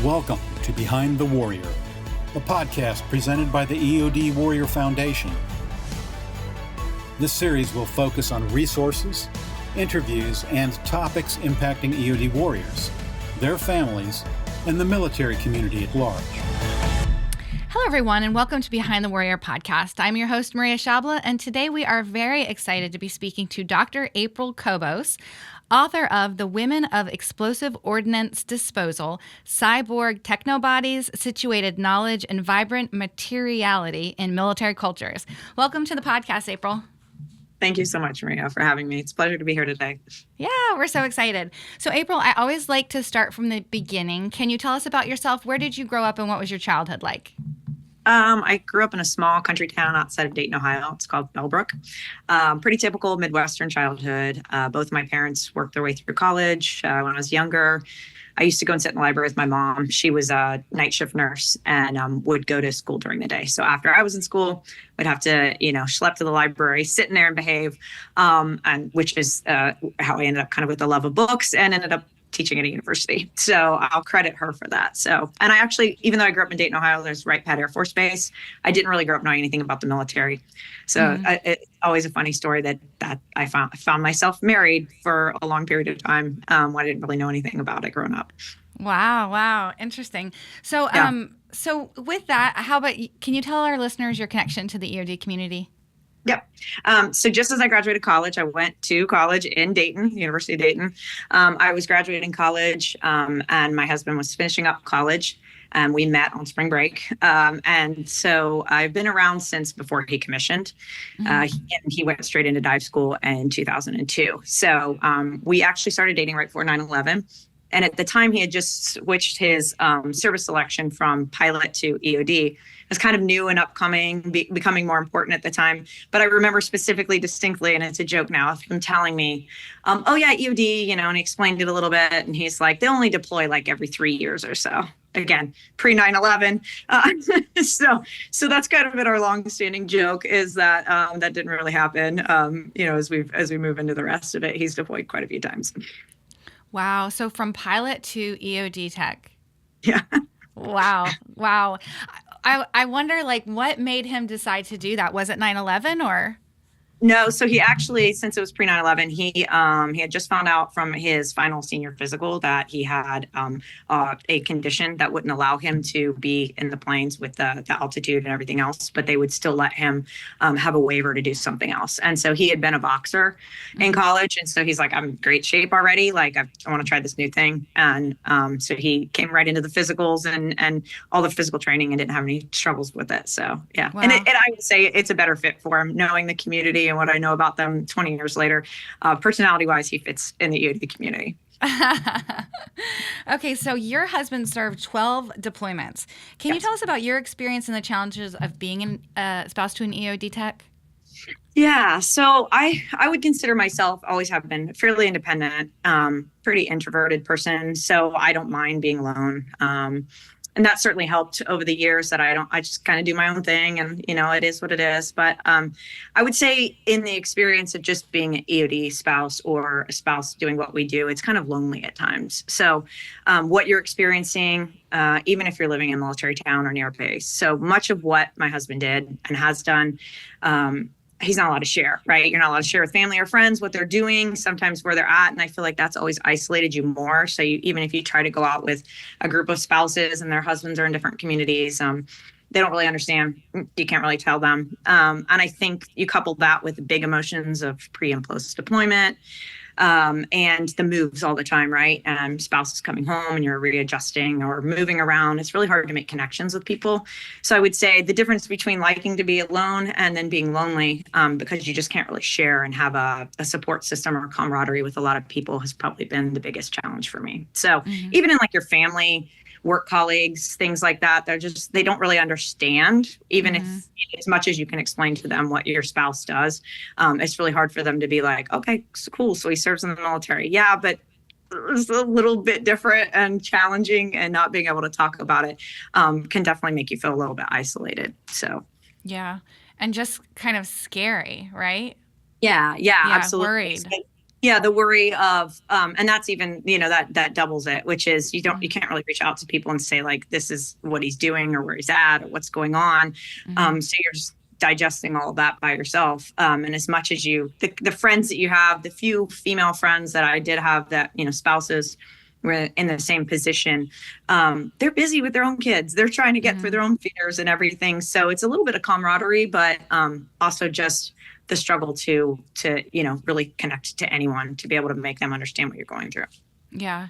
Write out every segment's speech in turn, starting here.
Welcome to Behind the Warrior, a podcast presented by the EOD Warrior Foundation. This series will focus on resources, interviews, and topics impacting EOD warriors, their families, and the military community at large. Hello, everyone, and welcome to Behind the Warrior podcast. I'm your host, Maria Shabla, and today we are very excited to be speaking to Dr. April Cobos, author of The Women of Explosive Ordnance Disposal, Cyborg Techno-Bodies, Situated Knowledge, and Vibrant Materiality in Military Cultures. Welcome to the podcast, April. Thank you so much, Maria, for having me. It's a pleasure to be here today. Yeah, we're so excited. So, April, I always like to start from the beginning. Can you tell us about yourself? Where did you grow up and what was your childhood like? I grew up in a small country town outside of Dayton, Ohio. It's called Bellbrook. Pretty typical Midwestern childhood. Both my parents worked their way through college. When I was younger, I used to go and sit in the library with my mom. She was a night shift nurse and would go to school during the day. So after I was in school, we'd have to, schlep to the library, sit in there and behave, and which is how I ended up kind of with the love of books and ended up teaching at a university. So I'll credit her for that. And I actually, even though I grew up in Dayton, Ohio, there's Wright Pat Air Force Base, I didn't really grow up knowing anything about the military. So it's always a funny story that I found myself married for a long period of time. I didn't really know anything about it growing up. Wow. Interesting. So, so with that, how about, can you tell our listeners your connection to the EOD community? Yep. So just as I graduated college, I went to college in Dayton, University of Dayton. I was graduating college and my husband was finishing up college. We met on spring break. And so I've been around since before he commissioned. He went straight into dive school in 2002. So we actually started dating right before 9/11. And at the time, he had just switched his service selection from pilot to EOD. It was kind of new and upcoming, becoming more important at the time. But I remember specifically, distinctly, and it's a joke now, of him telling me, EOD, and he explained it a little bit. And he's like, they only deploy like every 3 years or so. Again, pre 9/11. So that's kind of been our long-standing joke, is that that didn't really happen. As we move into the rest of it, he's deployed quite a few times. Wow. So from pilot to EOD tech. Yeah. Wow. I wonder, what made him decide to do that? Was it 9/11 or? No, so he actually, since it was pre 9/11, he had just found out from his final senior physical that he had a condition that wouldn't allow him to be in the planes with the altitude and everything else, but they would still let him have a waiver to do something else. And so he had been a boxer in college, and so he's like, I'm in great shape already. I want to try this new thing. And so he came right into the physicals and all the physical training and didn't have any struggles with it. So yeah, wow. And I would say it's a better fit for him, knowing the community and what I know about them 20 years later. Personality-wise, he fits in the EOD community. Okay, so your husband served 12 deployments. Can you tell us about your experience and the challenges of being a spouse to an EOD tech? Yeah, so I would consider myself, always have been, fairly independent, pretty introverted person. So I don't mind being alone. And that certainly helped over the years that I just kind of do my own thing and, it is what it is. But I would say in the experience of just being an EOD spouse or a spouse doing what we do, it's kind of lonely at times. So what you're experiencing, even if you're living in a military town or near a base. So much of what my husband did and has done, he's not allowed to share, right? You're not allowed to share with family or friends what they're doing, sometimes where they're at. And I feel like that's always isolated you more. So even if you try to go out with a group of spouses and their husbands are in different communities, they don't really understand. You can't really tell them. And I think you couple that with the big emotions of pre and post deployment, and the moves all the time, right? And spouse is coming home and you're readjusting or moving around. It's really hard to make connections with people. So I would say the difference between liking to be alone and then being lonely, because you just can't really share and have a support system or camaraderie with a lot of people, has probably been the biggest challenge for me. So even in your family, work colleagues, things like that, they don't really understand, even if as much as you can explain to them what your spouse does. It's really hard for them to be like, okay, cool. So he serves in the military. Yeah, but it's a little bit different and challenging, and not being able to talk about it can definitely make you feel a little bit isolated. So yeah. And just kind of scary, right? Yeah, absolutely. Worried. Yeah, the worry of, and that's even, that doubles it, which is you can't really reach out to people and say like, this is what he's doing or where he's at or what's going on. So you're just digesting all of that by yourself. And as much as the friends that you have, the few female friends that I did have that, spouses were in the same position, they're busy with their own kids. They're trying to get through their own fears and everything. So it's a little bit of camaraderie, but also just the struggle to really connect to anyone, to be able to make them understand what you're going through. Yeah.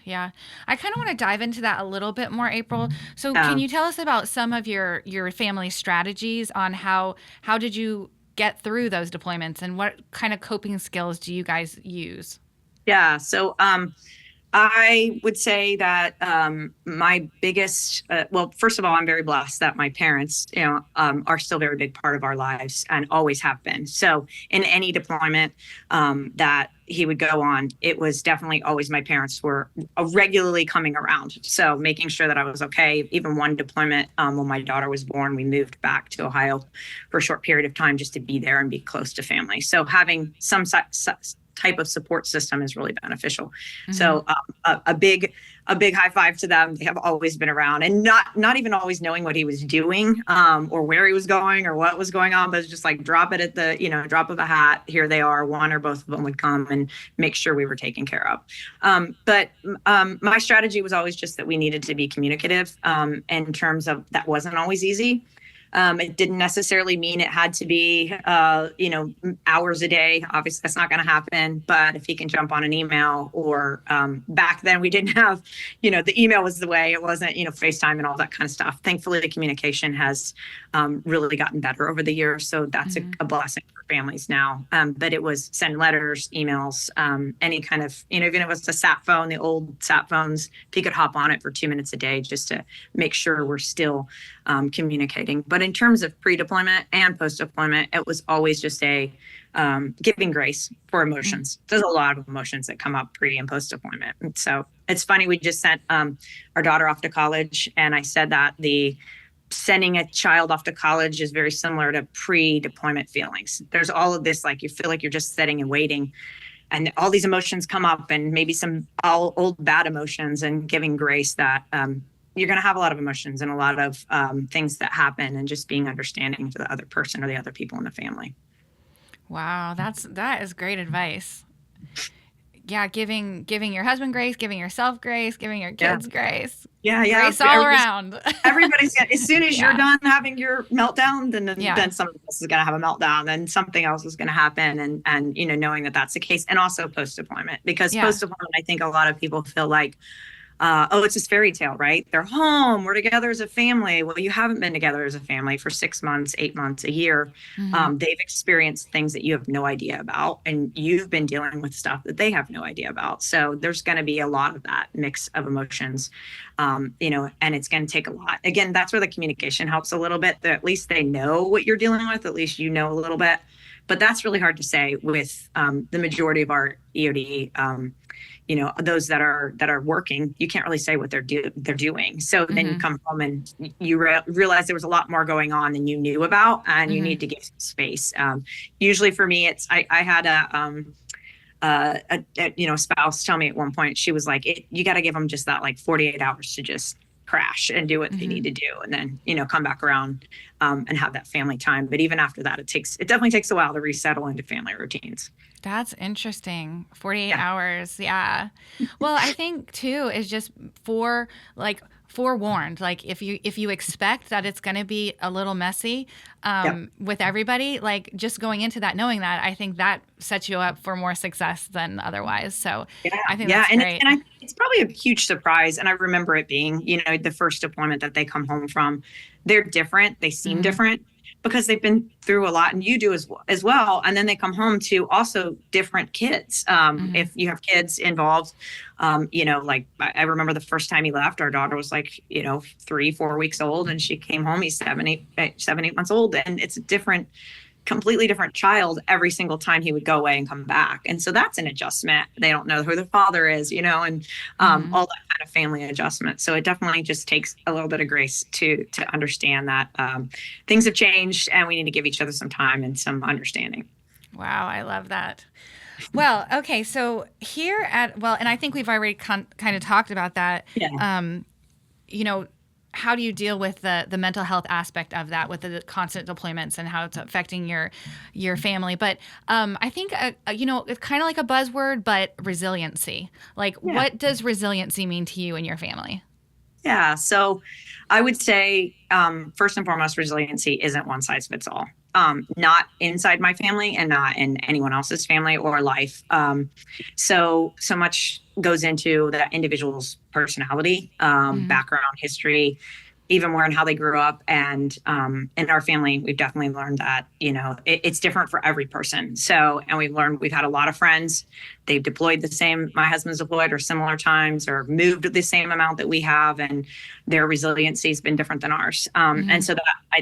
I kind of want to dive into that a little bit more, April. So can you tell us about some of your family strategies on how did you get through those deployments, and what kind of coping skills do you guys use? Yeah. So I would say that my biggest, first of all, I'm very blessed that my parents, are still a very big part of our lives and always have been. So in any deployment that he would go on, it was definitely always my parents were regularly coming around. So making sure that I was okay. Even one deployment, when my daughter was born, we moved back to Ohio for a short period of time just to be there and be close to family. So having some type of support system is really beneficial. So a big high five to them. They have always been around, and not even always knowing what he was doing or where he was going or what was going on, but it's just like drop it at the drop of a hat. Here they are. One or both of them would come and make sure we were taken care of. But my strategy was always just that we needed to be communicative in terms of that wasn't always easy. It didn't necessarily mean it had to be, hours a day. Obviously, that's not going to happen. But if he can jump on an email, or back then we didn't have, the email was the way. It wasn't, FaceTime and all that kind of stuff. Thankfully, the communication has really gotten better over the years. So that's a blessing for families now. But it was send letters, emails, any kind of, even if it was a sat phone, the old sat phones, if he could hop on it for 2 minutes a day just to make sure we're still communicating. But in terms of pre-deployment and post-deployment, it was always just a giving grace for emotions. There's a lot of emotions that come up pre and post-deployment. And so it's funny, we just sent our daughter off to college, and I said that sending a child off to college is very similar to pre-deployment feelings. There's all of this, like you feel like you're just sitting and waiting, and all these emotions come up, and maybe some old bad emotions, and giving grace that you're going to have a lot of emotions and a lot of things that happen, and just being understanding to the other person or the other people in the family. Wow, that is great advice. Yeah, giving your husband grace, giving yourself grace, giving your kids grace. Yeah. Grace all around. Everybody's as soon as you're done having your meltdown, then somebody else is going to have a meltdown, then something else is going to happen, and knowing that that's the case, and also post deployment, because post deployment, I think a lot of people feel like, it's this fairy tale, right? They're home. We're together as a family. Well, you haven't been together as a family for 6 months, 8 months, a year. They've experienced things that you have no idea about, and you've been dealing with stuff that they have no idea about. So there's going to be a lot of that mix of emotions, and it's going to take a lot. Again, that's where the communication helps a little bit. That at least they know what you're dealing with. At least a little bit. But that's really hard to say with the majority of our EOD. Those that are working, you can't really say what they're doing. So then you come home and you realize there was a lot more going on than you knew about, and you need to give some space. Usually for me, it's I had a spouse tell me at one point, she was like, you got to give them just that like 48 hours to just crash and do what they need to do, and then come back around and have that family time. But even after that, it definitely takes a while to resettle into family routines. That's interesting. 48 hours. Yeah. Well, I think too is just forewarned. Like if you expect that it's going to be a little messy with everybody, like just going into that, knowing that, I think that sets you up for more success than otherwise. So I think that's great. And it's probably a huge surprise. And I remember it being, the first deployment that they come home from, they're different. They seem different, because they've been through a lot, and you do as well. And then they come home to also different kids. If you have kids involved, like I remember the first time he left, our daughter was like, 3-4 weeks old, and she came home. He's 7-8 months old, and it's a completely different child every single time he would go away and come back. And so that's an adjustment. They don't know who their father is, and all that kind of family adjustment. So it definitely just takes a little bit of grace to understand that things have changed, and we need to give each other some time and some understanding. Wow, I love that. Well, okay. So here and I think we've already kind of talked about that. Yeah. You know, how do you deal with the mental health aspect of that, with the constant deployments and how it's affecting your family? But I think it's kind of like a buzzword, but resiliency. Like, Yeah. what does resiliency mean to you and your family? Yeah. So I would say, first and foremost, resiliency isn't one size fits all. Not inside my family and not in anyone else's family or life. So much goes into that individual's personality, background, history, even more in how they grew up. And in our family, we've definitely learned that, it's different for every person. So, and we've had a lot of friends. They've deployed the same, my husband's deployed or similar times, or moved the same amount that we have, and their resiliency has been different than ours. And so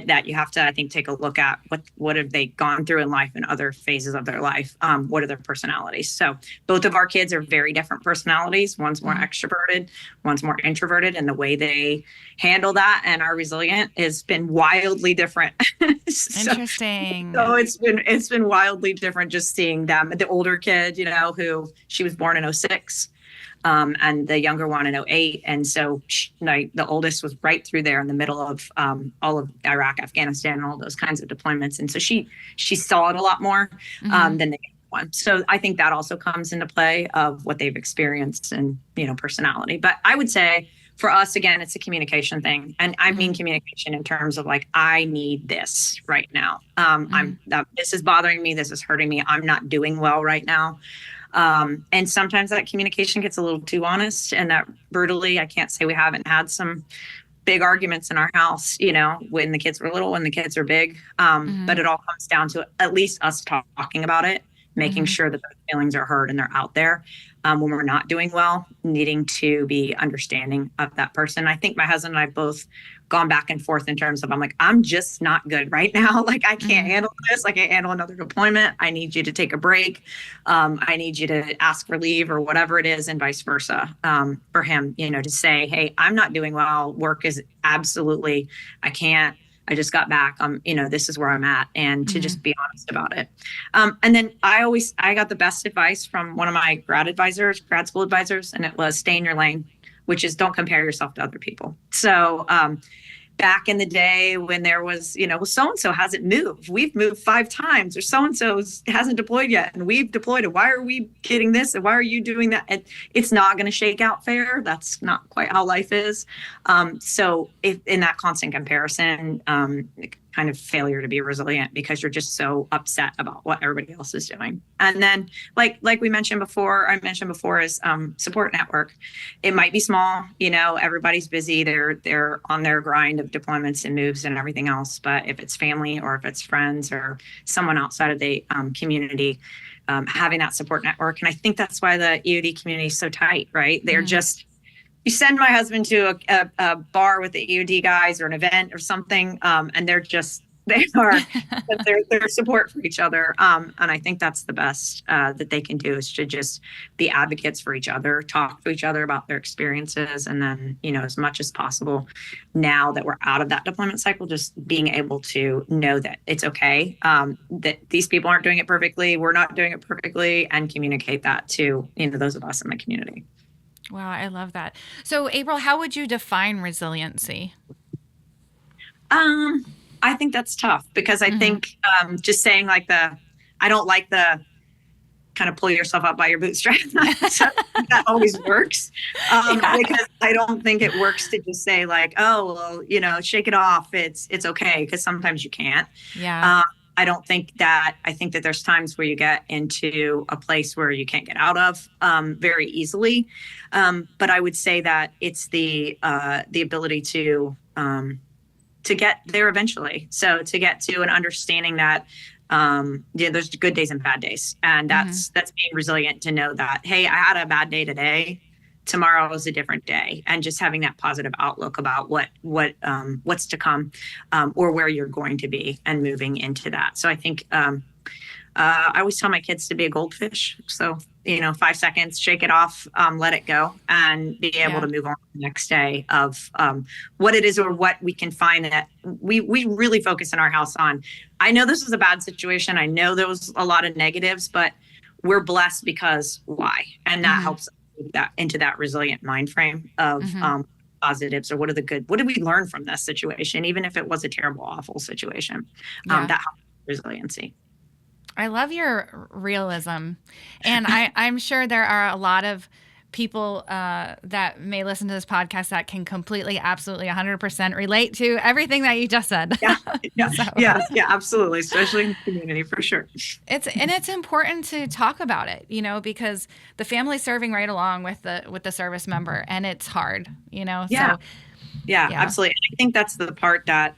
that you have to, I think, take a look at what have they gone through in life and other phases of their life. What are their personalities? So both of our kids are very different personalities. One's more extroverted, one's more introverted, and the way they handle that and are resilient has been wildly different. Interesting. So it's been wildly different just seeing them. The older kid, who she was born in 2006, and the younger one in 2008. And so the oldest was right through there in the middle of all of Iraq, Afghanistan, and all those kinds of deployments. And so she saw it a lot more than the younger one. So I think that also comes into play of what they've experienced and, personality. But I would say for us, again, it's a communication thing. And I mean communication in terms of like, I need this right now. This is bothering me. This is hurting me. I'm not doing well right now. And sometimes that communication gets a little too honest, and that brutally, I can't say we haven't had some big arguments in our house, when the kids were little, when the kids are big. But it all comes down to at least us talking about it, making sure that those feelings are heard and they're out there. When we're not doing well, needing to be understanding of that person. I think my husband and I both gone back and forth in terms of, I'm like, I'm just not good right now. Like, I can't handle this. I can't handle another deployment. I need you to take a break. I need you to ask for leave or whatever it is, and vice versa. For him, to say, hey, I'm not doing well. Work is absolutely, I can't. I just got back. This is where I'm at, and to just be honest about it. And then I got the best advice from one of my grad school advisors, and it was stay in your lane, which is don't compare yourself to other people. So back in the day when there was, well, so-and-so hasn't moved. We've moved 5 times, or so-and-so hasn't deployed yet, and we've deployed it. Why are we getting this? And why are you doing that? And it's not going to shake out fair. That's not quite how life is. So if in that constant comparison, kind of failure to be resilient, because you're just so upset about what everybody else is doing. And then like I mentioned before is support network. It might be small, everybody's busy. They're on their grind of deployments and moves and everything else. But if it's family or if it's friends or someone outside of the community, having that support network. And I think that's why the EOD community is so tight, right? They're just, you send my husband to a bar with the EOD guys or an event or something, and they're support for each other. And I think that's the best that they can do, is to just be advocates for each other, talk to each other about their experiences. And then, as much as possible, now that we're out of that deployment cycle, just being able to know that it's okay, that these people aren't doing it perfectly, we're not doing it perfectly, and communicate that to, those of us in the community. Wow, I love that. So, April, how would you define resiliency? I think that's tough, because I think just saying I don't like the kind of pull yourself up by your bootstraps. That always works, because I don't think it works to just say like, oh, well, shake it off. It's okay, because sometimes you can't. Yeah. I think that there's times where you get into a place where you can't get out of very easily. But I would say that it's the ability to get there eventually. So to get to an understanding that there's good days and bad days. And that's being resilient to know that, hey, I had a bad day today. Tomorrow is a different day, and just having that positive outlook about what's to come, or where you're going to be, and moving into that. So I think I always tell my kids to be a goldfish. So 5 seconds, shake it off, let it go, and be able to move on to the next day of what it is, or what we can find that we really focus in our house on. I know this was a bad situation. I know there was a lot of negatives, but we're blessed because why? And that helps that into that resilient mind frame of positives, or what did we learn from this situation, even if it was a terrible, awful situation. That helps resiliency. I love your realism. And I'm sure there are a lot of people that may listen to this podcast that can completely, absolutely 100% relate to everything that you just said. Yeah, absolutely. Especially in the community, for sure. It's important to talk about it, because the family's serving right along with the service member, and it's hard, Yeah, absolutely. And I think that's the part that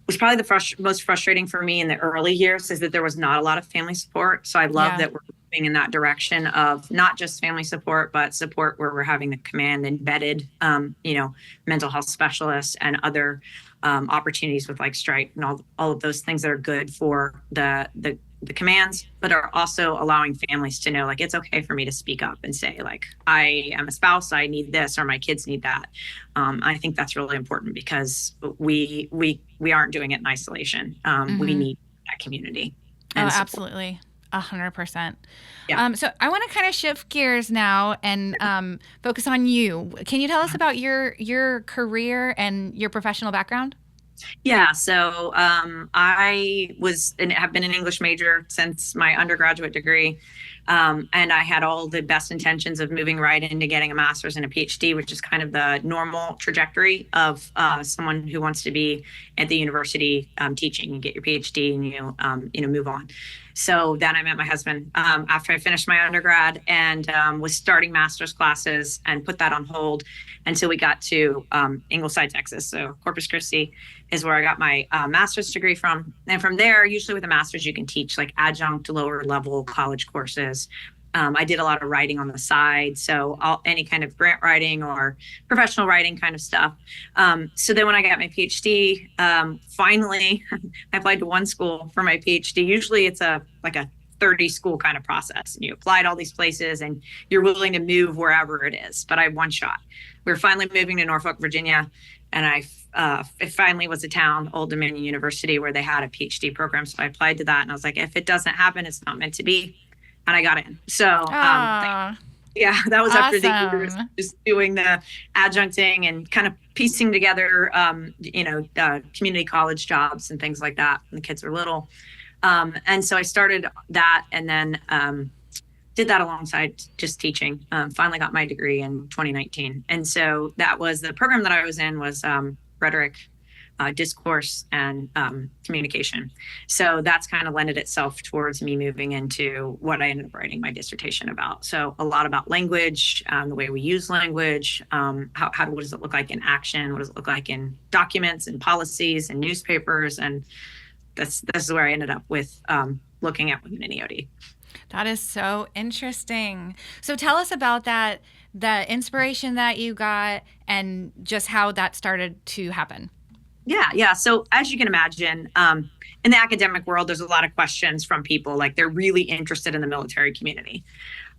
was probably the most frustrating for me in the early years, is that there was not a lot of family support. So I love that we're moving in that direction of not just family support, but support where we're having the command embedded, mental health specialists and other opportunities with like Stripe and all of those things that are good for the commands, but are also allowing families to know, like, it's okay for me to speak up and say, like, I am a spouse, I need this, or my kids need that. I think that's really important, because we aren't doing it in isolation. We need that community. Oh, absolutely. 100%. Yeah. So I want to kind of shift gears now and focus on you. Can you tell us about your career and your professional background? Yeah, so I have been an English major since my undergraduate degree, and I had all the best intentions of moving right into getting a master's and a PhD, which is kind of the normal trajectory of someone who wants to be at the university teaching. You get your PhD and you move on. So then I met my husband after I finished my undergrad, and was starting master's classes, and put that on hold until we got to Ingleside, Texas. So Corpus Christi is where I got my master's degree from. And from there, usually with a master's, you can teach like adjunct lower level college courses. I did a lot of writing on the side, so any kind of grant writing or professional writing kind of stuff. So then when I got my PhD, finally, I applied to one school for my PhD. Usually it's a 30 school kind of process, and you apply to all these places and you're willing to move wherever it is. But I had one shot. We were finally moving to Norfolk, Virginia, and it finally was a town, Old Dominion University, where they had a PhD program. So I applied to that, and I was like, if it doesn't happen, it's not meant to be. And I got in. So that was awesome. After the years just doing the adjuncting and kind of piecing together, community college jobs and things like that when the kids were little. And so I started that, and then did that alongside just teaching. Finally got my degree in 2019. And so that was the program that I was in, was rhetoric, discourse, and communication. So that's kind of lended itself towards me moving into what I ended up writing my dissertation about. So a lot about language, the way we use language, what does it look like in action? What does it look like in documents and policies and newspapers? And this is where I ended up with looking at women in EOD. That is so interesting. So tell us about that, the inspiration that you got, and just how that started to happen. Yeah. So as you can imagine, in the academic world, there's a lot of questions from people, like they're really interested in the military community.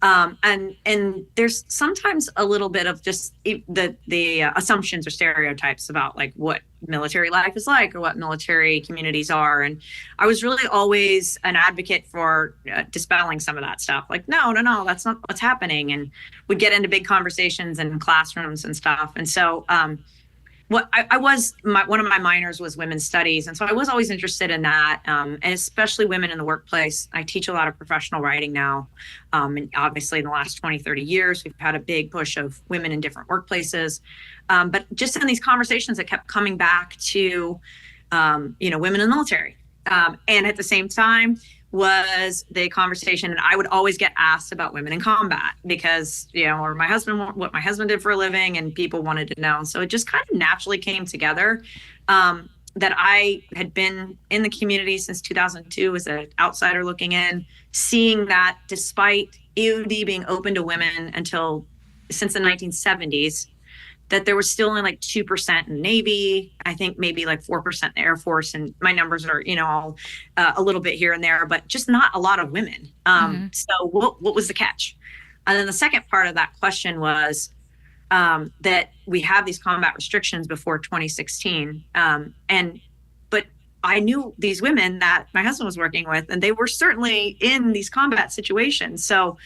And there's sometimes a little bit of just the assumptions or stereotypes about like what military life is like, or what military communities are. And I was really always an advocate for dispelling some of that stuff. Like, no, that's not what's happening. And we'd get into big conversations in classrooms and stuff. And so, one of my minors was women's studies. And so I was always interested in that, and especially women in the workplace. I teach a lot of professional writing now. And obviously in the last 20, 30 years, we've had a big push of women in different workplaces. But just in these conversations, it kept coming back to, women in the military. And at the same time was the conversation, and I would always get asked about women in combat because, or what my husband did for a living, and people wanted to know. So it just kind of naturally came together, that I had been in the community since 2002 as an outsider looking in, seeing that despite EOD being open to women since the 1970s, that there was still only like 2% in the Navy. I think maybe like 4% in the Air Force. And my numbers are, all a little bit here and there, but just not a lot of women. So what was the catch? And then the second part of that question was that we have these combat restrictions before 2016. But I knew these women that my husband was working with, and they were certainly in these combat situations. So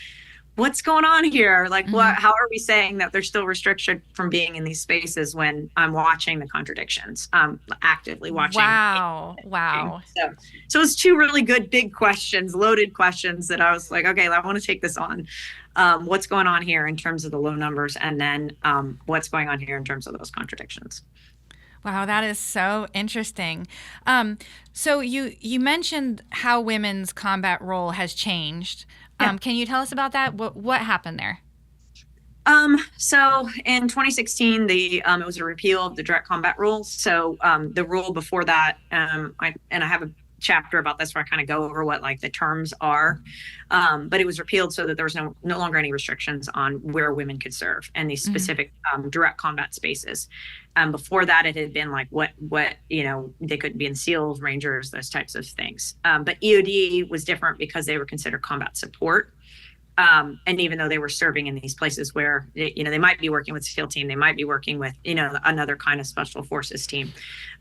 what's going on here? Like, how are we saying that they're still restricted from being in these spaces when I'm watching the contradictions, actively watching? Wow. So it's two really good, big questions, loaded questions that I was like, okay, I want to take this on. What's going on here in terms of the low numbers? And then what's going on here in terms of those contradictions? Wow, that is so interesting. So you mentioned how women's combat role has changed. Can you tell us about that? What happened there? So in 2016, it was a repeal of the direct combat rules. So the rule before that, I have a chapter about this where I kind of go over what like the terms are, but it was repealed so that there was no longer any restrictions on where women could serve and these specific direct combat spaces. Before that, it had been like what they couldn't be in SEALs, Rangers, those types of things. But EOD was different because they were considered combat support. And even though they were serving in these places where, they might be working with SEAL team, they might be working with, another kind of special forces team.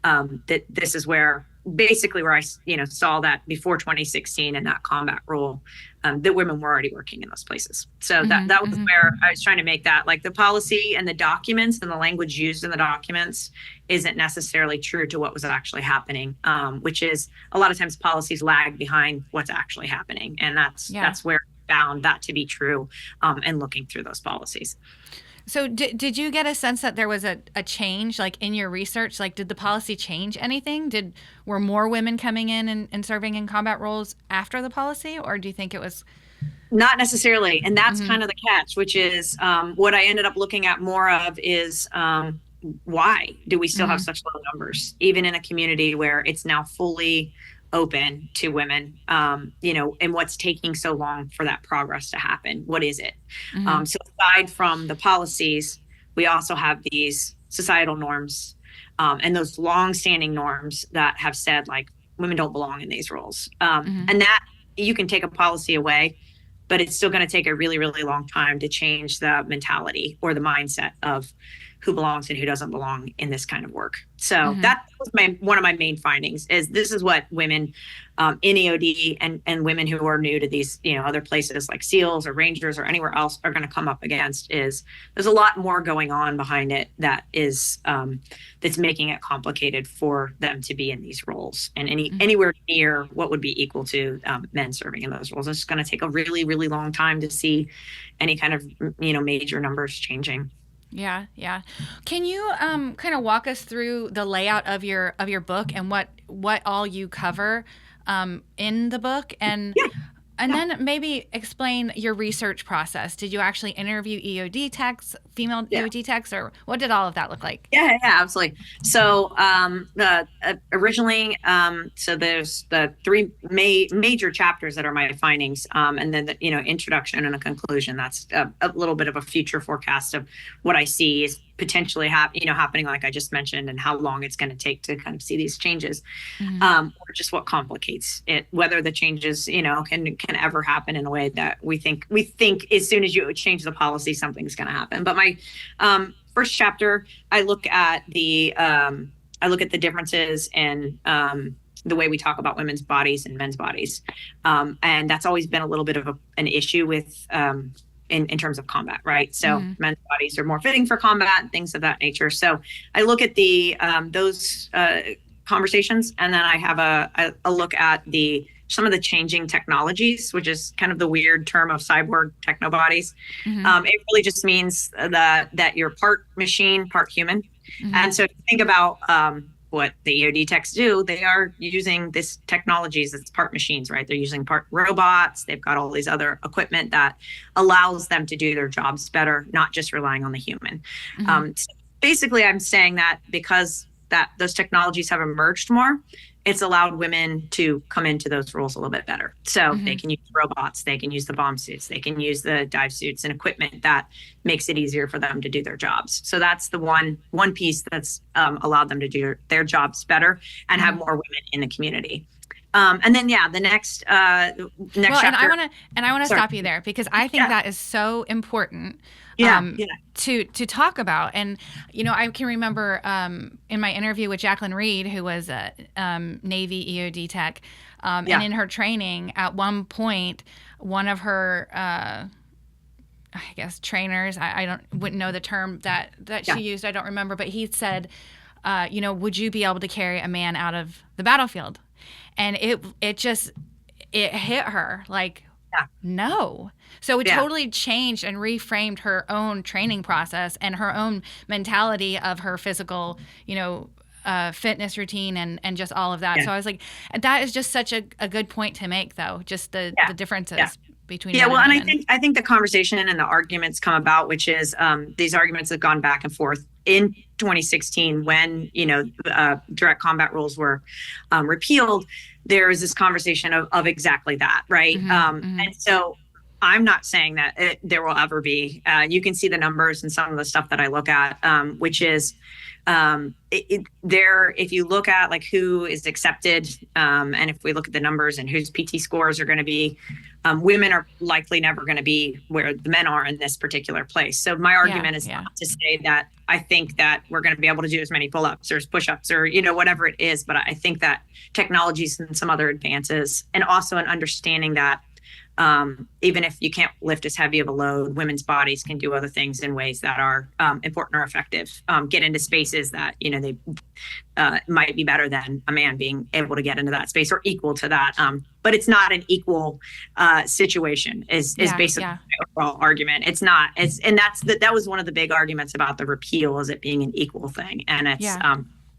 That this is where I, saw that before 2016 and that combat rule, that women were already working in those places. So that was where I was trying to make that, like, the policy and the documents and the language used in the documents isn't necessarily true to what was actually happening, which is a lot of times policies lag behind what's actually happening. And that's where I found that to be true, and looking through those policies. So did you get a sense that there was a change, like, in your research? Like, did the policy change anything? Were more women coming in and serving in combat roles after the policy, or do you think it was? Not necessarily. And that's kind of the catch, which is what I ended up looking at more of is why do we still have such low numbers, even in a community where it's now fully open to women, and what's taking so long for that progress to happen? What is it? So aside from the policies, we also have these societal norms, and those long-standing norms that have said, like, women don't belong in these roles. And that you can take a policy away, but it's still going to take a really, really long time to change the mentality or the mindset of who belongs and who doesn't belong in this kind of work. So that was one of my main findings, is this is what women in EOD and women who are new to these, other places like SEALs or Rangers or anywhere else are going to come up against. Is there's a lot more going on behind it that is that's making it complicated for them to be in these roles and anywhere near what would be equal to men serving in those roles. It's going to take a really, really long time to see any kind of major numbers changing. Yeah. Can you kind of walk us through the layout of your book and what all you cover in the book, and then maybe explain your research process? Did you actually interview EOD techs, female EOD techs, or what did all of that look like? Yeah, absolutely. So originally, so there's the three major chapters that are my findings, and then the introduction and a conclusion. That's a little bit of a future forecast of what I see is potentially happening, like I just mentioned, and how long it's going to take to kind of see these changes, or just what complicates it, whether the changes can ever happen in a way that we think as soon as you change the policy, something's going to happen. But my first chapter, I look at the differences in the way we talk about women's bodies and men's bodies, and that's always been a little bit of an issue with in terms of combat, right? So men's bodies are more fitting for combat and things of that nature. So I look at those conversations, and then I have a look at some of the changing technologies, which is kind of the weird term of Cyborg Techno-Bodies. It really just means that you're part machine, part human. And so if you think about what the EOD techs do, they are using this technologies that's part machines, right? They're using part robots. They've got all these other equipment that allows them to do their jobs better, not just relying on the human. So basically, I'm saying that because those technologies have emerged more, it's allowed women to come into those roles a little bit better. So they can use robots, they can use the bomb suits, they can use the dive suits and equipment that makes it easier for them to do their jobs. So that's the one piece that's allowed them to do their jobs better and have more women in the community. And then, yeah, the next Well, chapter. And I want to Sorry. stop you there because I think that is so important. Yeah, To talk about. And, I can remember in my interview with Jacqueline Reed, who was a Navy EOD tech, and in her training, at one point, one of her, I guess, trainers, I wouldn't know the term that she used, I don't remember, but he said, would you be able to carry a man out of the battlefield? And it hit her like, no. So it totally changed and reframed her own training process and her own mentality of her physical, fitness routine and just all of that. Yeah. So I was like, that is just such a good point to make, though, just the differences between men and women. I think the conversation and the arguments come about, which is these arguments have gone back and forth in 2016 when direct combat rules were repealed. There is this conversation of exactly that, right? And so I'm not saying that there will ever be. You can see the numbers and some of the stuff that I look at, which is if you look at like who is accepted, and if we look at the numbers and whose PT scores are going to be, women are likely never going to be where the men are in this particular place. So my argument is not to say that I think that we're going to be able to do as many pull-ups or push-ups or, whatever it is. But I think that technologies and some other advances, and also an understanding that even if you can't lift as heavy of a load, women's bodies can do other things in ways that are important or effective, get into spaces that, they might be better than a man being able to get into that space or equal to that. But it's not an equal situation is basically my overall argument. It's not. And that was one of the big arguments about the repeal, is it being an equal thing. And it's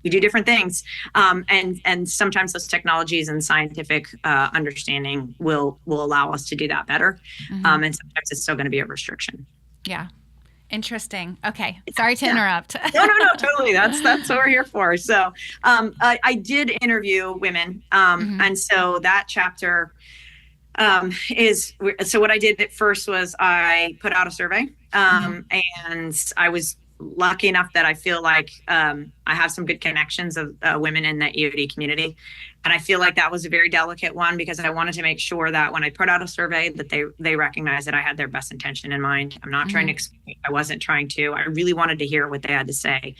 we do different things. And sometimes those technologies and scientific understanding will allow us to do that better. And sometimes it's still going to be a restriction. Yeah. Interesting. Okay. Sorry to interrupt. No, totally. That's what we're here for. So I did interview women. And so that chapter so what I did at first was I put out a survey. And I was lucky enough that I feel like I have some good connections of women in the EOD community. And I feel like that was a very delicate one, because I wanted to make sure that when I put out a survey that they recognize that I had their best intention in mind. I'm not trying to explain. I wasn't trying to. I really wanted to hear what they had to say.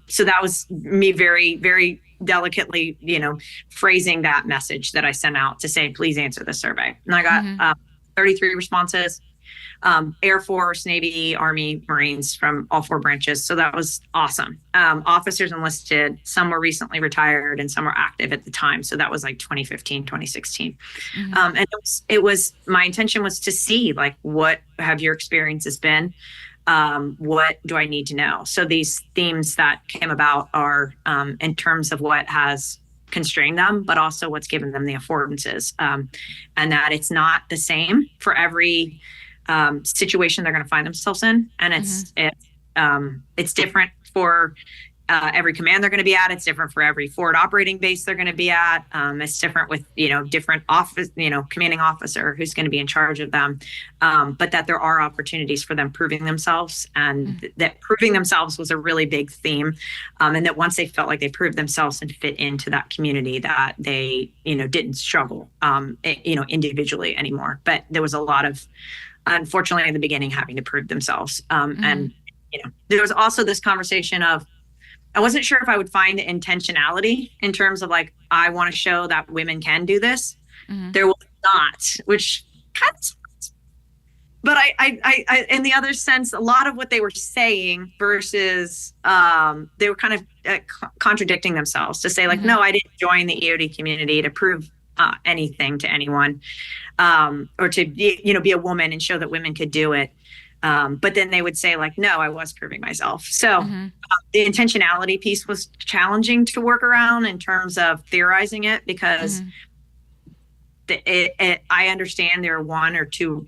So that was me very, very delicately, phrasing that message that I sent out to say, please answer the survey. And I got 33 responses. Air Force, Navy, Army, Marines, from all four branches. So that was awesome. Officers enlisted, some were recently retired and some were active at the time. So that was like 2015, 2016. And it was my intention was to see, like, what have your experiences been? What do I need to know? So these themes that came about are in terms of what has constrained them, but also what's given them the affordances, and that it's not the same for every situation they're going to find themselves in. And it's different for every command they're going to be at. It's different for every forward operating base they're going to be at. It's different with, different office, commanding officer who's going to be in charge of them. But that there are opportunities for them proving themselves, and that proving themselves was a really big theme. And that once they felt like they proved themselves and fit into that community, that they, didn't struggle, individually anymore. But there was a lot of, unfortunately, in the beginning, having to prove themselves. And, there was also this conversation of, I wasn't sure if I would find the intentionality in terms of like, I want to show that women can do this. There was not, which kind of, but I, in the other sense, a lot of what they were saying versus, they were kind of contradicting themselves to say like, no, I didn't join the EOD community to prove anything to anyone, or to be a woman and show that women could do it. But then they would say like, no, I was proving myself. So the intentionality piece was challenging to work around in terms of theorizing it, because I understand there are one or two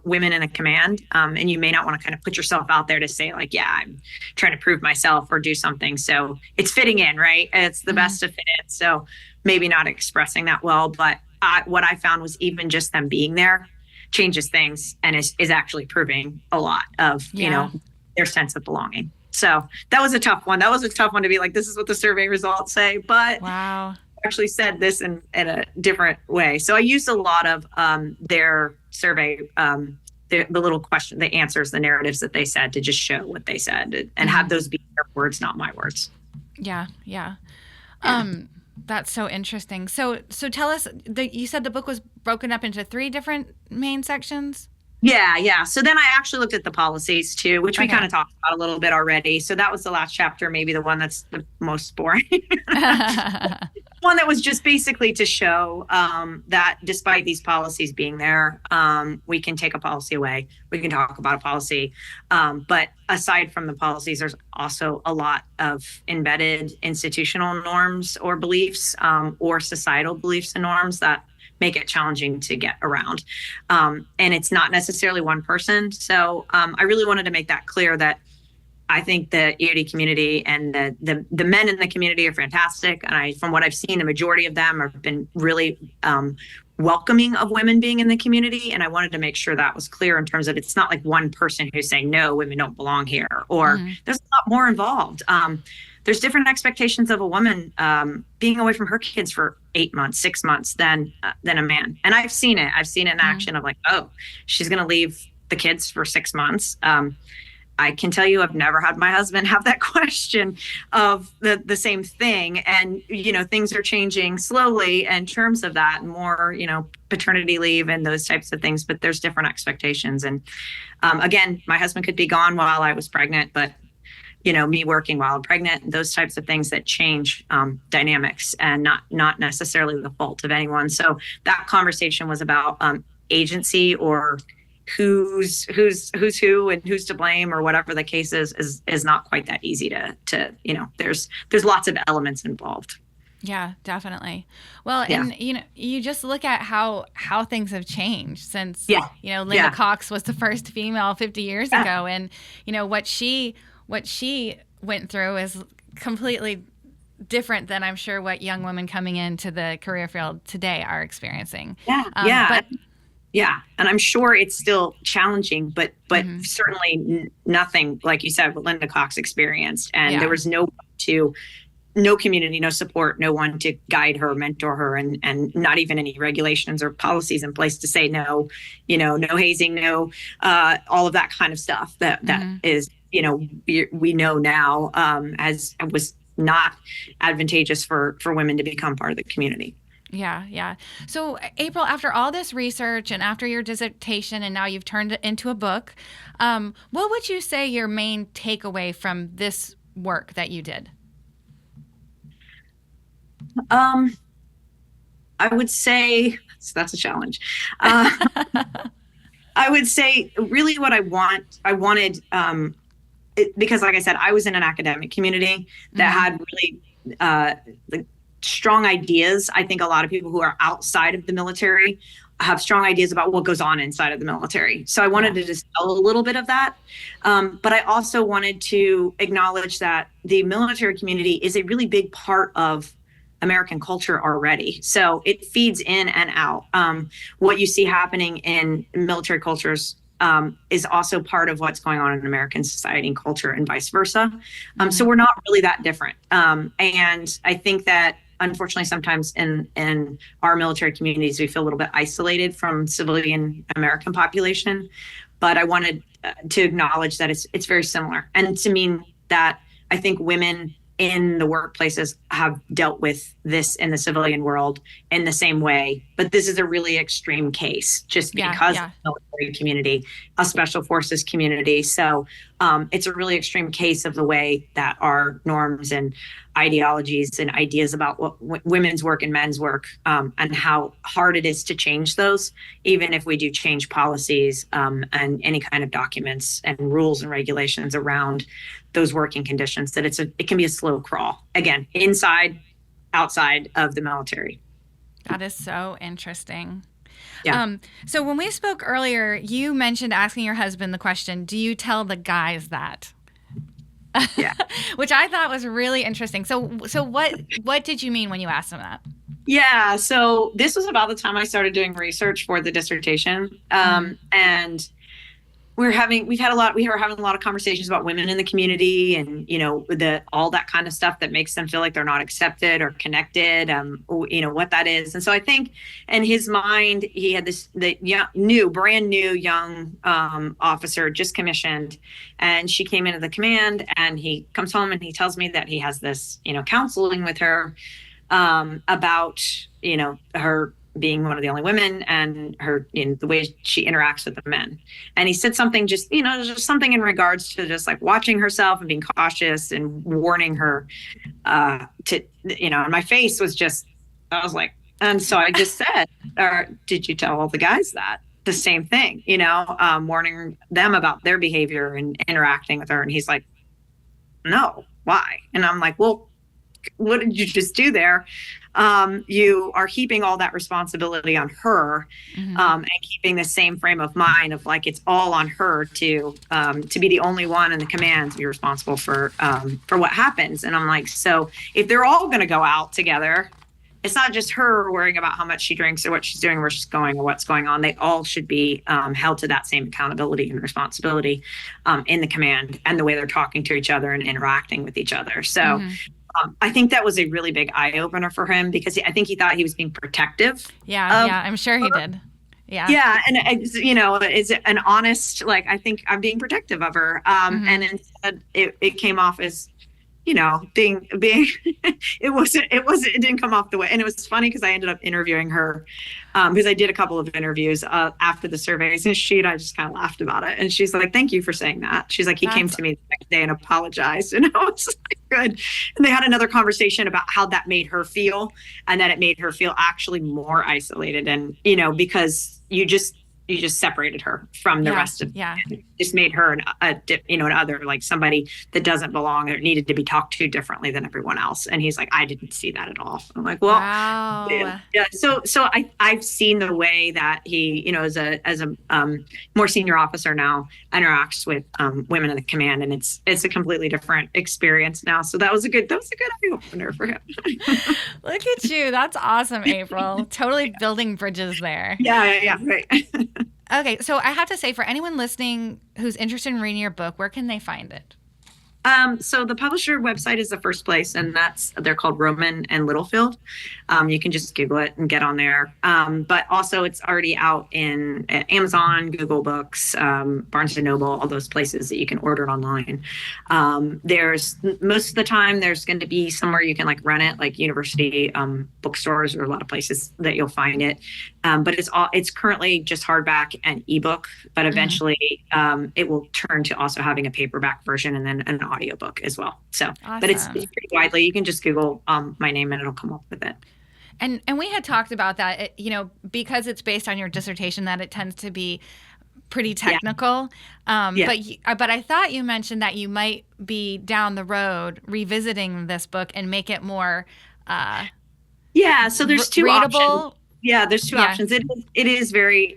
women in a command, and you may not want to kind of put yourself out there to say like, yeah, I'm trying to prove myself or do something. So it's fitting in, right? It's the best to fit in. So maybe not expressing that well, but what I found was even just them being there changes things, and is actually proving a lot of, their sense of belonging. So that was a tough one. That was a tough one to be like, this is what the survey results say, but wow. actually said this in a different way. So I used a lot of their survey, the little question, the answers, the narratives that they said to just show what they said and have those be their words, not my words. Yeah. That's so interesting. So tell us, you said the book was broken up into 3 different main sections? Yeah. So then I actually looked at the policies too, which we kind of talked about a little bit already. So that was the last chapter, maybe the one that's the most boring. One that was just basically to show that despite these policies being there, we can take a policy away. We can talk about a policy. But aside from the policies, there's also a lot of embedded institutional norms or beliefs or societal beliefs and norms that make it challenging to get around. And it's not necessarily one person. So I really wanted to make that clear that I think the EOD community and the men in the community are fantastic. And from what I've seen, the majority of them have been really welcoming of women being in the community. And I wanted to make sure that was clear in terms of it's not like one person who's saying, no, women don't belong here, or there's a lot more involved. There's different expectations of a woman being away from her kids for 8 months, 6 months than a man. And I've seen it. I've seen it in action of like, oh, she's going to leave the kids for 6 months. I can tell you I've never had my husband have that question of the same thing. And, things are changing slowly in terms of that, more, paternity leave and those types of things. But there's different expectations. And again, my husband could be gone while I was pregnant, but me working while I'm pregnant, those types of things that change dynamics and not necessarily the fault of anyone. So that conversation was about agency or who's who and who's to blame or whatever the case is not quite that easy to there's lots of elements involved. Yeah, definitely. Well, and you just look at how things have changed since Linda Cox was the first female 50 years ago, and what she went through is completely different than I'm sure what young women coming into the career field today are experiencing. And I'm sure it's still challenging, but certainly nothing like you said what Linda Cox experienced, and there was no community, no support, no one to guide her, mentor her, and not even any regulations or policies in place to say no, no hazing, no all of that kind of stuff that is we know now as was not advantageous for women to become part of the community. Yeah. So, April, after all this research and after your dissertation, and now you've turned it into a book, what would you say your main takeaway from this work that you did? I would say that's a challenge. I would say really what I wanted, because like I said, I was in an academic community that had really strong ideas. I think a lot of people who are outside of the military have strong ideas about what goes on inside of the military. So I wanted to dispel a little bit of that. But I also wanted to acknowledge that the military community is a really big part of American culture already. So it feeds in and out. What you see happening in military cultures is also part of what's going on in American society and culture and vice versa. So we're not really that different. And I think that unfortunately, sometimes in our military communities, we feel a little bit isolated from civilian American population. But I wanted to acknowledge that it's very similar. And to mean that I think women in the workplaces have dealt with this in the civilian world in the same way. But this is a really extreme case just because of the military community, a special forces community. So it's a really extreme case of the way that our norms and ideologies and ideas about what women's work and men's work and how hard it is to change those, even if we do change policies and any kind of documents and rules and regulations around those working conditions, that it can be a slow crawl, again, inside, outside of the military. That is so interesting. Yeah. So when we spoke earlier, you mentioned asking your husband the question, do you tell the guys that? Yeah. Which I thought was really interesting. So what did you mean when you asked him that? Yeah. So this was about the time I started doing research for the dissertation. And we were having a lot of conversations about women in the community, and all that kind of stuff that makes them feel like they're not accepted or connected, what that is. And so I think in his mind, he had brand new young officer just commissioned, and she came into the command, and he comes home and he tells me that he has this counseling with her about her being one of the only women, and her the way she interacts with the men. And he said something just something in regards to just like watching herself and being cautious and warning her to and my face was just, I was like, and so I just said, did you tell all the guys that the same thing, warning them about their behavior and interacting with her? And he's like, no, why? And I'm like, well, what did you just do there? You are heaping all that responsibility on her, and keeping the same frame of mind of like, it's all on her to be the only one in the command to be responsible for what happens. And I'm like, so if they're all going to go out together, it's not just her worrying about how much she drinks or what she's doing, where she's going, or what's going on. They all should be held to that same accountability and responsibility in the command, and the way they're talking to each other and interacting with each other. So I think that was a really big eye opener for him, because I think he thought he was being protective. Yeah, I'm sure he did. Yeah. Yeah. And, it's an honest, like, I think I'm being protective of her. And instead it came off as, being, it didn't come off the way. And it was funny because I ended up interviewing her, because I did a couple of interviews after the surveys, and I just kind of laughed about it. And she's like, thank you for saying that. She's like, he came to me the next day and apologized. And I was like, good. And they had another conversation about how that made her feel, and that it made her feel actually more isolated. And, because you just separated her from the rest of it. Just made her an other, like somebody that doesn't belong or needed to be talked to differently than everyone else. And he's like, I didn't see that at all. I'm like, well, wow. Yeah. So I've seen the way that he, as a more senior officer now, interacts with women in the command, and it's a completely different experience now. So that was a good eye opener for him. Look at you. That's awesome, April. Totally building bridges there. Yeah, right. Okay, so I have to say, for anyone listening who's interested in reading your book, where can they find it? So the publisher website is the first place, and they're called Roman and Littlefield. You can just Google it and get on there. But also it's already out in Amazon, Google Books, Barnes & Noble, all those places that you can order it online. There's most of the time there's going to be somewhere you can like rent it, like university bookstores, or a lot of places that you'll find it. But it's currently just hardback and ebook, but eventually it will turn to also having a paperback version and then an audiobook as well. So, awesome. But it's pretty widely. You can just Google my name and it'll come up with it. And we had talked about that, because it's based on your dissertation, that it tends to be pretty technical. Yeah. But I thought you mentioned that you might be down the road revisiting this book and make it more so there's two readable options. Yeah, there's two options. It is very,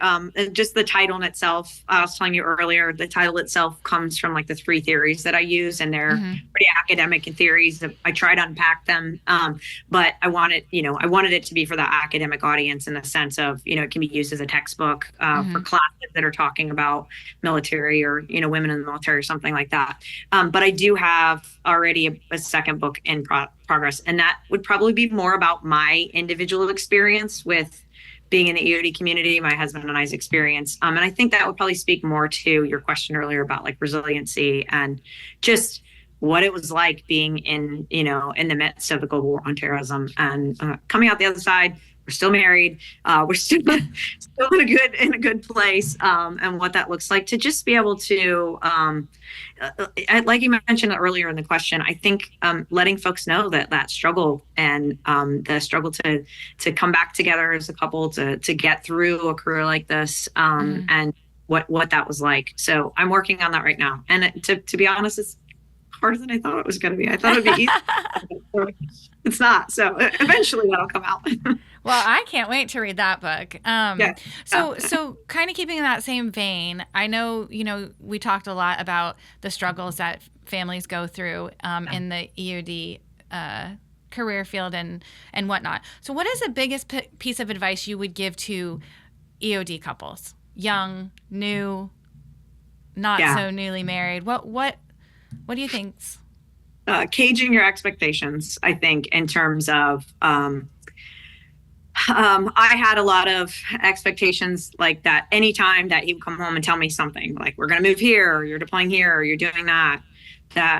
just the title in itself. I was telling you earlier, the title itself comes from like the three theories that I use, and they're pretty academic theories. I try to unpack them, but I wanted it to be for the academic audience, in the sense of, it can be used as a textbook for classes that are talking about military, or, women in the military, or something like that. But I do have already a second book in progress, and that would probably be more about my individual experience with being in the EOD community, my husband and I's experience. And I think that would probably speak more to your question earlier about like resiliency, and just what it was like being in the midst of the global war on terrorism, and coming out the other side. We're still married. We're still in a good place, and what that looks like to just be able to, like you mentioned earlier in the question, I think letting folks know that struggle, and the struggle to come back together as a couple, to get through a career like this, and what that was like. So I'm working on that right now, and to be honest, it's harder than I thought it was going to be. I thought it'd be easy. It's not. So eventually that'll come out. Well, I can't wait to read that book. So kind of keeping in that same vein, I know, we talked a lot about the struggles that families go through in the EOD career field and whatnot. So what is the biggest piece of advice you would give to EOD couples? Young, new? not so newly married. What do you think? Caging your expectations, I think, in terms of, I had a lot of expectations like that. Anytime that he would come home and tell me something like, we're going to move here, or you're deploying here, or you're doing that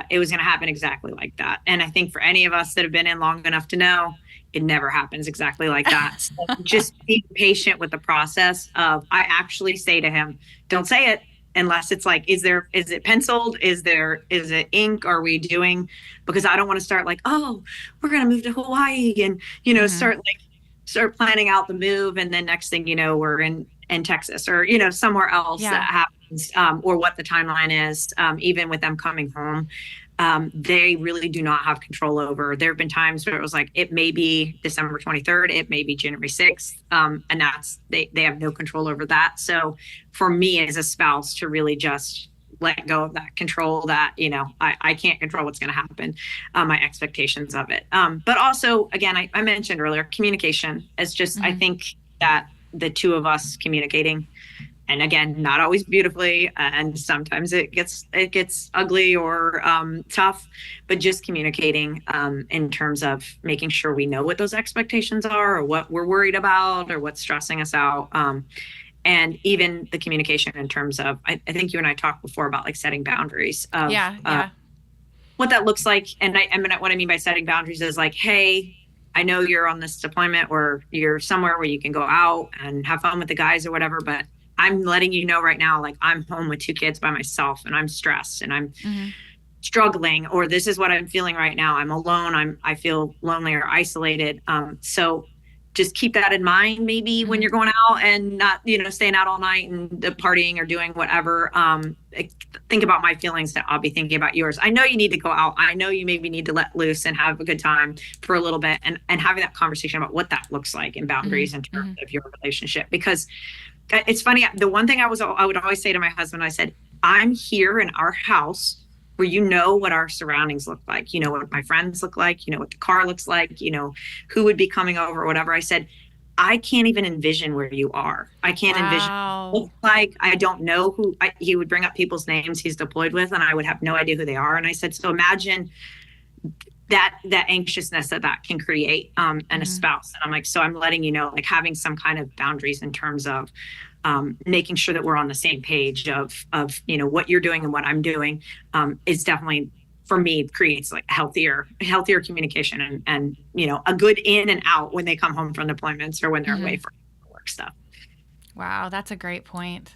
it was going to happen exactly like that. And I think for any of us that have been in long enough to know, it never happens exactly like that. So just be patient with the process of, I actually say to him, don't say it unless it's like, is it penciled? Is it ink? Are we doing, because I don't want to start like, oh, we're going to move to Hawaii and, start planning out the move. And then next thing you know, we're in Texas or, somewhere else that happens, or what the timeline is, even with them coming home. They really do not have control over. There have been times where it was like, it may be December 23rd, it may be January 6th. And that's, they have no control over that. So for me as a spouse to really just let go of that control that, I can't control what's going to happen, my expectations of it. But also, again, I mentioned earlier, communication is just, I think that the two of us communicating, and again, not always beautifully, and sometimes it gets ugly or tough, but just communicating in terms of making sure we know what those expectations are, or what we're worried about, or what's stressing us out. And even the communication in terms of, I think you and I talked before about like setting boundaries of what that looks like. And I mean, what I mean by setting boundaries is like, hey, I know you're on this deployment or you're somewhere where you can go out and have fun with the guys or whatever, but I'm letting you know right now, like I'm home with 2 kids by myself and I'm stressed and I'm struggling, or this is what I'm feeling right now. I'm alone. I feel lonely or isolated. So just keep that in mind, maybe when you're going out and not, staying out all night and partying or doing whatever. Think about my feelings that I'll be thinking about yours. I know you need to go out. I know you maybe need to let loose and have a good time for a little bit, and having that conversation about what that looks like and boundaries in terms of your relationship. Because it's funny, the one thing I would always say to my husband, I said, I'm here in our house where what our surroundings look like, what my friends look like, what the car looks like, who would be coming over or whatever. I said, I can't even envision where you are. I can't envision what it looks like. I don't know who. He would bring up people's names he's deployed with, and I would have no idea who they are. And I said, so imagine that anxiousness that can create and a spouse. And I'm like, so I'm letting you know, like having some kind of boundaries in terms of making sure that we're on the same page of what you're doing and what I'm doing is definitely, for me, creates like healthier communication and a good in and out when they come home from deployments or when they're away for work stuff. Wow, that's a great point.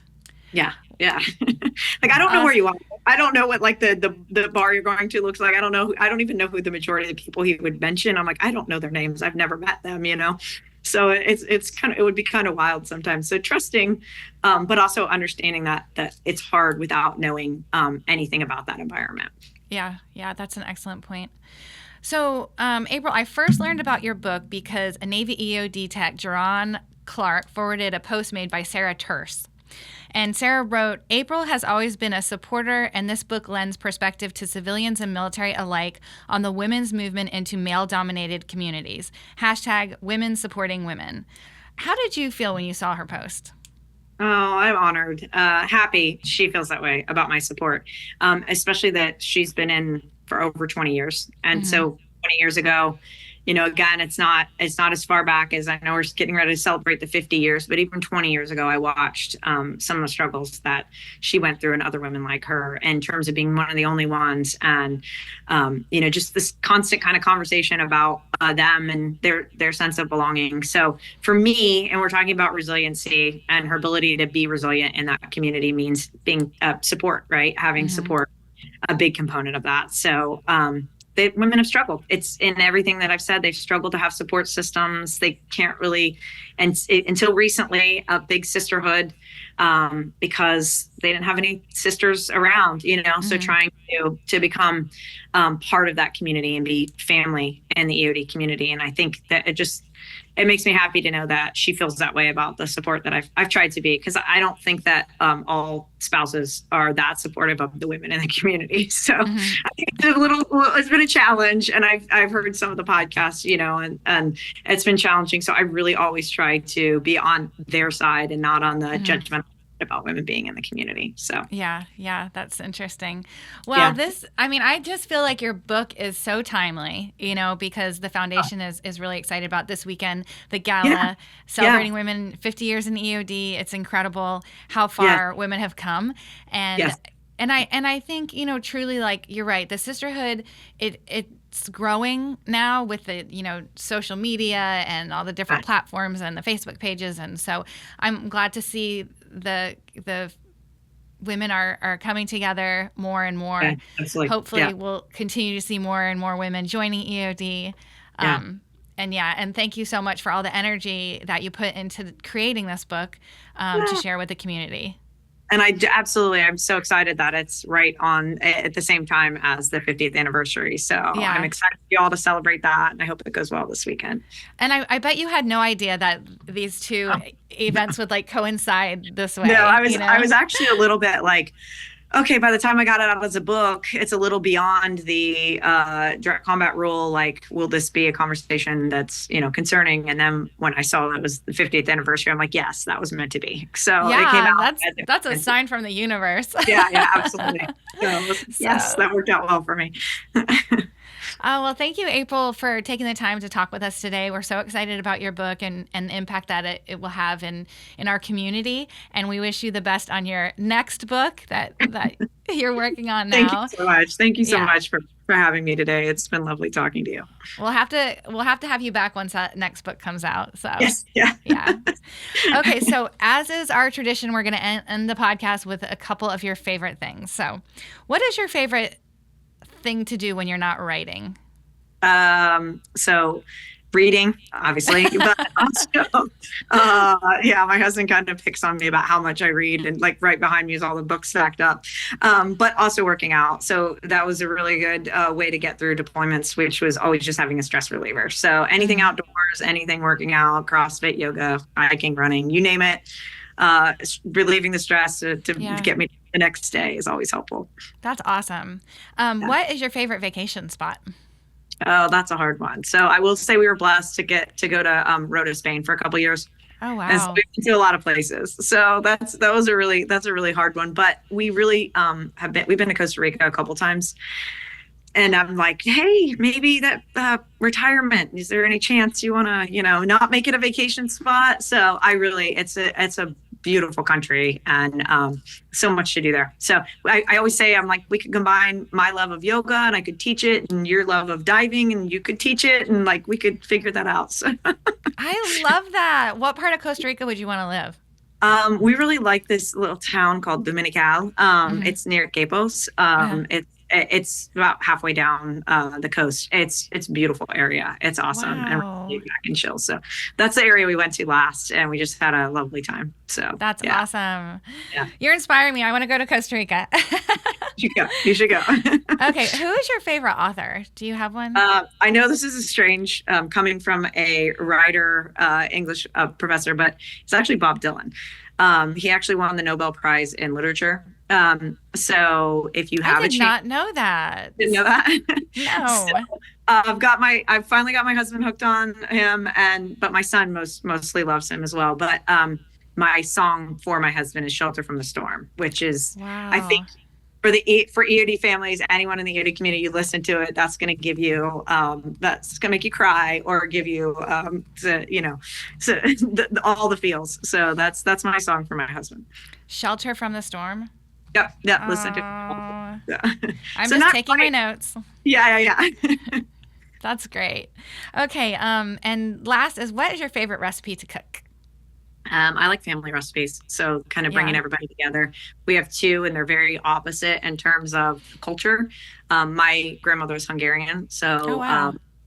Yeah. Like, I don't know where you are. I don't know what like the bar you're going to looks like. I don't know. I don't even know who the majority of the people he would mention. I'm like, I don't know their names. I've never met them, So it would be kind of wild sometimes. So trusting, but also understanding that it's hard without knowing anything about that environment. Yeah, that's an excellent point. So, April, I first learned about your book because a Navy EOD tech, Jerron Clark, forwarded a post made by Sarah Terse. And Sarah wrote, April has always been a supporter, and this book lends perspective to civilians and military alike on the women's movement into male-dominated communities. #women supporting women. How did you feel when you saw her post? Oh, I'm honored. Happy she feels that way about my support, especially that she's been in for over 20 years. And so 20 years ago, again, it's not as far back as, I know we're getting ready to celebrate the 50 years, but even 20 years ago, I watched some of the struggles that she went through and other women like her in terms of being one of the only ones. And, just this constant kind of conversation about them and their sense of belonging. So for me, and we're talking about resiliency, and her ability to be resilient in that community means being support, right? Having support, a big component of that. So, women have struggled. It's in everything that I've said. They've struggled to have support systems. They can't really, until recently, a big sisterhood, because they didn't have any sisters around, so trying to become part of that community and be family in the EOD community. And I think that it makes me happy to know that she feels that way about the support that I've tried to be, because I don't think that all spouses are that supportive of the women in the community. So I think it's been a challenge, and I've heard some of the podcasts, and it's been challenging. So I really always try to be on their side and not on the judgmental about women being in the community. So yeah, that's interesting. Well, I just feel like your book is so timely, because the foundation is really excited about this weekend, the gala celebrating women 50 years in EOD. It's incredible how far women have come. And I think, truly, like, you're right, the sisterhood, it's growing now with the, social media and all the different platforms and the Facebook pages. And so I'm glad to see the women are coming together more and more. Hopefully we'll continue to see more and more women joining EOD. And thank you so much for all the energy that you put into creating this book to share with the community. And I'm so excited that it's right on at the same time as the 50th anniversary. So I'm excited for you all to celebrate that. And I hope it goes well this weekend. And I bet you had no idea that these two events would coincide this way. No, I was actually a little bit like, okay, by the time I got it out as a book, it's a little beyond the direct combat rule. Like, will this be a conversation that's, concerning? And then when I saw that it was the 50th anniversary, I'm like, yes, that was meant to be. So it came out. That's a sign from the universe. Yeah, absolutely. Yes, that worked out well for me. Well, thank you, April, for taking the time to talk with us today. We're so excited about your book and the impact that it will have in our community. And we wish you the best on your next book that you're working on now. Thank you so much. Thank you so much for having me today. It's been lovely talking to you. We'll have to have you back once that next book comes out. So yes, Okay, so as is our tradition, we're going to end the podcast with a couple of your favorite things. So what is your favorite thing to do when you're not writing? So reading, obviously, but also, my husband kind of picks on me about how much I read, and right behind me is all the books stacked up. But also working out. So that was a really good way to get through deployments, which was always just having a stress reliever. So anything outdoors, anything working out, CrossFit, yoga, hiking, running, you name it. Relieving the stress to get me the next day is always helpful. That's awesome. What is your favorite vacation spot? Oh, that's a hard one. So I will say we were blessed to go to Rota, Spain for a couple of years. Oh wow! And so we've been to a lot of places. So that's a really hard one. But we really we've been to Costa Rica a couple times. And I'm like, hey, maybe that retirement, is there any chance you want to, not make it a vacation spot? So it's a beautiful country and so much to do there. So I always say, I'm like, we could combine my love of yoga and I could teach it, and your love of diving and you could teach it, and we could figure that out. So. I love that. What part of Costa Rica would you want to live? We really like this little town called Dominical. It's near Cobos. It's about halfway down the coast. It's a beautiful area. It's awesome. Wow. And really back and chill. So that's the area we went to last, and we just had a lovely time. So that's awesome. Yeah. You're inspiring me. I want to go to Costa Rica. You should go. Okay. Who is your favorite author? Do you have one? I know this is strange coming from a writer, English professor, but it's actually Bob Dylan. He actually won the Nobel Prize in Literature. So if you have I did not know that. Didn't know that? No. So, I've finally got my husband hooked on him, but my son mostly loves him as well. But my song for my husband is "Shelter from the Storm," which is, I think, for EOD families, anyone in the EOD community, you listen to it, that's going to give you, that's going to make you cry or give you, all the feels. So that's my song for my husband. Shelter from the Storm. Yep. Listen to it. Yeah. I'm just taking my notes. Yeah. That's great. Okay. And last is, what is your favorite recipe to cook? I like family recipes, so kind of bringing everybody together. We have two, and they're very opposite in terms of culture. My grandmother is Hungarian, so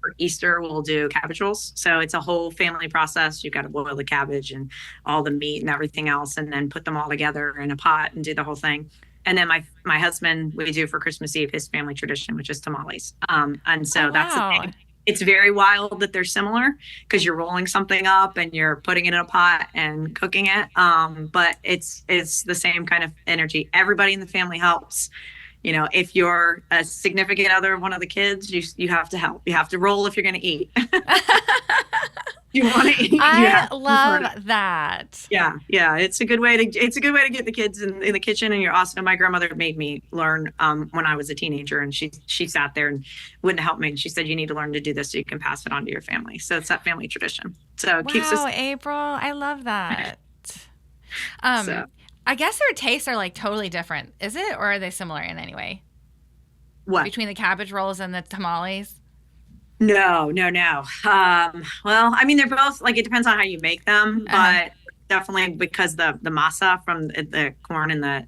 for Easter we'll do cabbage rolls. So it's a whole family process. You've got to boil the cabbage and all the meat and everything else, and then put them all together in a pot and do the whole thing. And then my husband, we do for Christmas Eve his family tradition, which is tamales. And so that's the thing. It's very wild that they're similar because you're rolling something up and you're putting it in a pot and cooking it. But it's the same kind of energy. Everybody in the family helps. If you're a significant other of one of the kids, you have to help. You have to roll if you're going to eat. You want to eat? I love that. Yeah. It's a good way to get the kids in the kitchen. And you're awesome. My grandmother made me learn when I was a teenager, and she sat there and wouldn't help me. And she said, "You need to learn to do this so you can pass it on to your family." So it's that family tradition. So it keeps us. April, I love that. I guess their tastes are like totally different. Is it, or are they similar in any way? What? Between the cabbage rolls and the tamales? No. Well, I mean, they're both like, it depends on how you make them, but definitely because the masa from the corn and the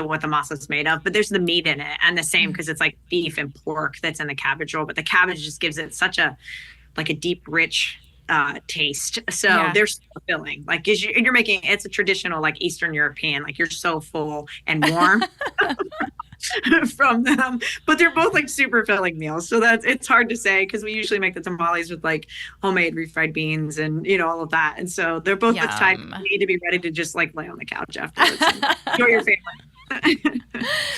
what the masa is made of, but there's the meat in it, and the same because it's like beef and pork that's in the cabbage roll, but the cabbage just gives it such a deep, rich taste. So they're so filling. Like you're making, it's a traditional like Eastern European, like you're so full and warm. From them, but they're both like super filling meals. So it's hard to say because we usually make the tamales with like homemade refried beans and all of that. And so they're both the type you need to be ready to just like lay on the couch afterwards and enjoy your family.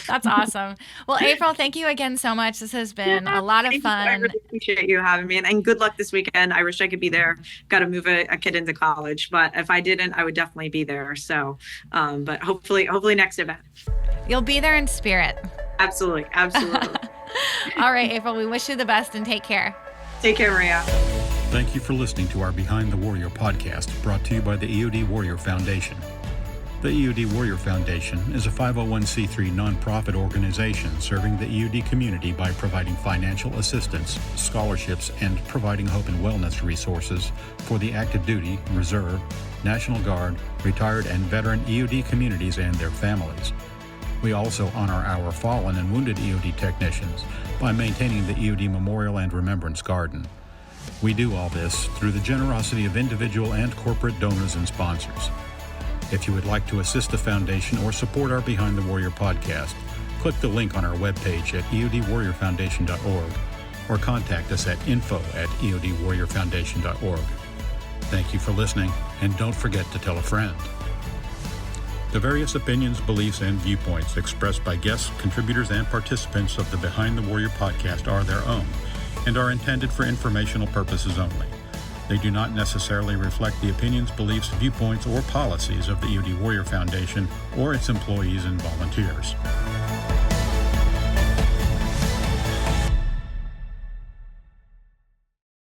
That's awesome. Well, April, thank you again so much. This has been a lot of fun. I really appreciate you having me, and good luck this weekend. I wish I could be there. Got to move a kid into college, but if I didn't, I would definitely be there. So, but hopefully next event. You'll be there in spirit. Absolutely. All right, April, we wish you the best and take care. Take care, Maria. Thank you for listening to our Behind the Warrior podcast, brought to you by the EOD Warrior Foundation. The EOD Warrior Foundation is a 501c3 nonprofit organization serving the EOD community by providing financial assistance, scholarships, and providing hope and wellness resources for the active duty, reserve, National Guard, retired, and veteran EOD communities and their families. We also honor our fallen and wounded EOD technicians by maintaining the EOD Memorial and Remembrance Garden. We do all this through the generosity of individual and corporate donors and sponsors. If you would like to assist the foundation or support our Behind the Warrior podcast, click the link on our webpage at eodwarriorfoundation.org or contact us at info@eodwarriorfoundation.org. Thank you for listening, and don't forget to tell a friend. The various opinions, beliefs, and viewpoints expressed by guests, contributors, and participants of the Behind the Warrior podcast are their own and are intended for informational purposes only. They do not necessarily reflect the opinions, beliefs, viewpoints, or policies of the EOD Warrior Foundation or its employees and volunteers.